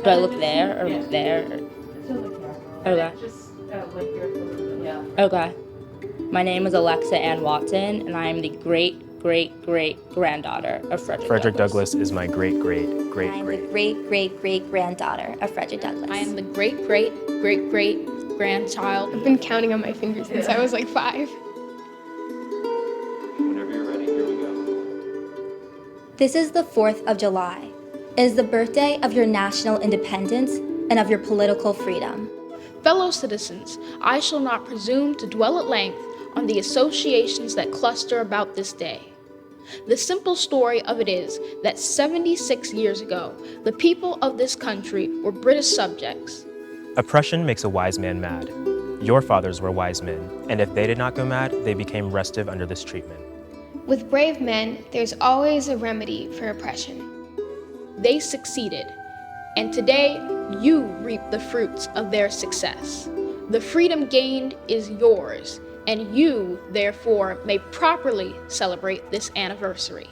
Do I look there or look there? Okay. Okay. My name is Alexa Ann Watson, and I am the great-great-great-granddaughter of Frederick Frederick Douglass. Douglass is my great-great-great-great. I am the great-great-great-granddaughter of Frederick Douglass. I am the great-great-great-great-grandchild. I've been counting on my fingers since I was like 5. Whenever you're ready, here we go. This is the 4th of July. It is the birthday of your national independence and of your political freedom. Fellow citizens, I shall not presume to dwell at length on the associations that cluster about this day. The simple story of it is that 76 years ago, the people of this country were British subjects. Oppression makes a wise man mad. Your fathers were wise men, and if they did not go mad, they became restive under this treatment. With brave men, there's always a remedy for oppression. They succeeded, and today you reap the fruits of their success. The freedom gained is yours, and you, therefore, may properly celebrate this anniversary.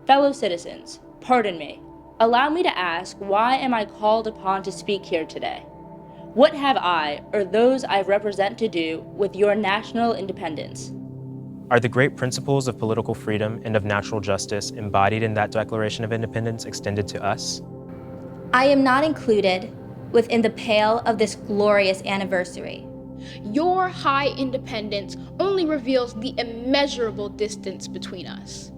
Fellow citizens, pardon me. Allow me to ask, why am I called upon to speak here today? What have I, or those I represent, to do with your national independence? Are the great principles of political freedom and of natural justice embodied in that Declaration of Independence extended to us? I am not included within the pale of this glorious anniversary. Your high independence only reveals the immeasurable distance between us.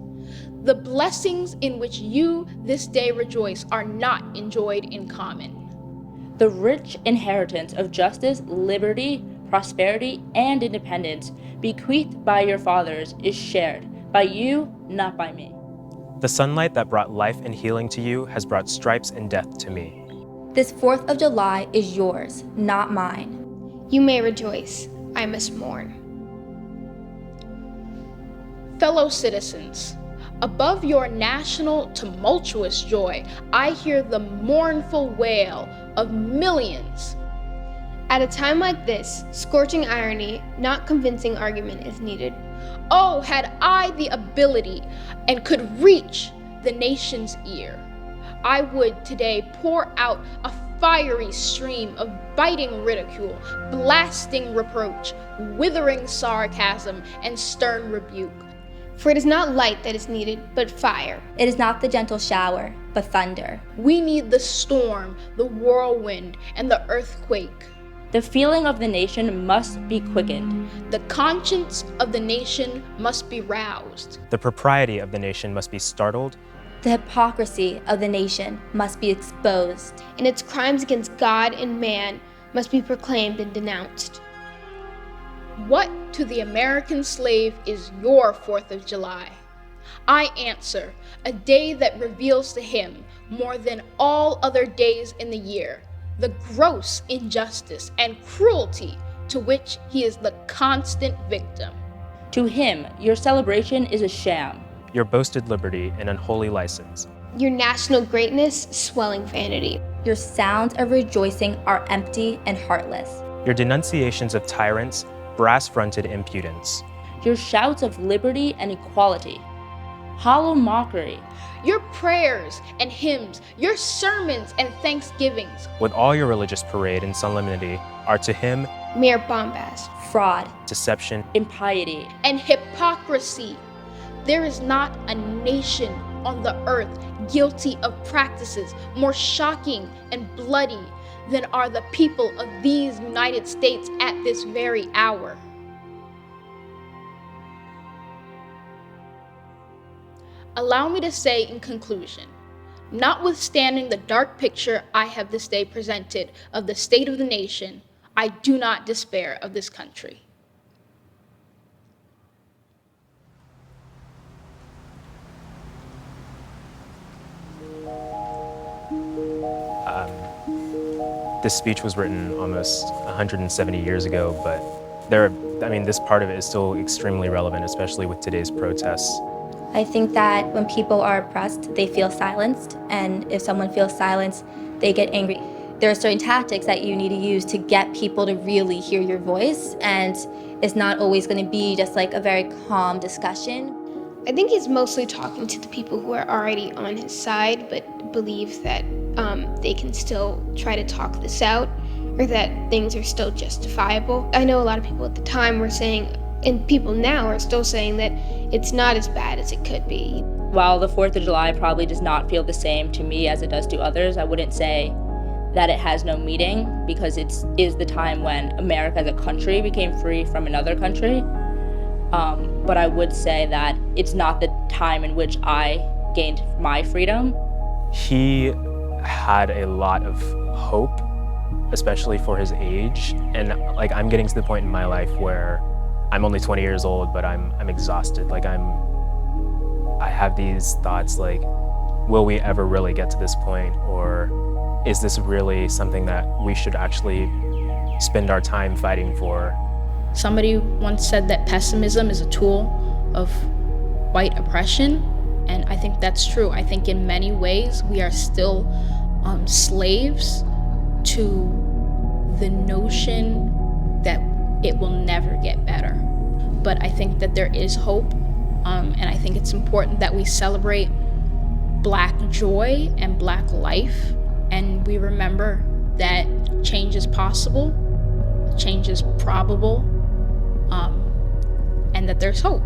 The blessings in which you this day rejoice are not enjoyed in common. The rich inheritance of justice, liberty, prosperity, and independence bequeathed by your fathers is shared by you, not by me. The sunlight that brought life and healing to you has brought stripes and death to me. This 4th of July is yours, not mine. You may rejoice, I must mourn. Fellow citizens, above your national tumultuous joy, I hear the mournful wail of millions. At a time like this, scorching irony, not convincing argument is needed. Oh, had I the ability and could reach the nation's ear, I would today pour out a fiery stream of biting ridicule, blasting reproach, withering sarcasm, and stern rebuke. For it is not light that is needed, but fire. It is not the gentle shower, but thunder. We need the storm, the whirlwind, and the earthquake. The feeling of the nation must be quickened. The conscience of the nation must be roused. The propriety of the nation must be startled. The hypocrisy of the nation must be exposed. And its crimes against God and man must be proclaimed and denounced. What to the American slave is your 4th of July? I answer, a day that reveals to him, more than all other days in the year, the gross injustice and cruelty to which he is the constant victim. To him, your celebration is a sham. Your boasted liberty an unholy license. Your national greatness, swelling vanity. Your sounds of rejoicing are empty and heartless. Your denunciations of tyrants, brass-fronted impudence. Your shouts of liberty and equality, hollow mockery. Your prayers and hymns, your sermons and thanksgivings, With all your religious parade and solemnity, are to him Mere bombast. Fraud. deception, Impiety. and hypocrisy. There is not a nation on the earth guilty of practices more shocking and bloody than are the people of these United States at this very hour. Allow me to say in conclusion, notwithstanding the dark picture I have this day presented of the state of the nation, I do not despair of this country. This speech was written almost 170 years ago, but this part of it is still extremely relevant, especially with today's protests. I think that when people are oppressed, they feel silenced, and if someone feels silenced, they get angry. There are certain tactics that you need to use to get people to really hear your voice, and it's not always going to be just like a very calm discussion. I think he's mostly talking to the people who are already on his side, but believe that they can still try to talk this out, or that things are still justifiable. I know a lot of people at the time were saying, and people now are still saying, that it's not as bad as it could be. While the 4th of July probably does not feel the same to me as it does to others, I wouldn't say that it has no meaning, because it is the time when America as a country became free from another country. But I would say that it's not the time in which I gained my freedom. He had a lot of hope, especially for his age. And like, I'm getting to the point in my life where I'm only 20 years old, but I'm exhausted. Like, I have these thoughts like, will we ever really get to this point? Or is this really something that we should actually spend our time fighting for? Somebody once said that pessimism is a tool of white oppression, and I think that's true. I think in many ways we are still slaves to the notion that it will never get better. But I think that there is hope, and I think it's important that we celebrate Black joy and Black life, and we remember that change is possible, change is probable, and that there's hope.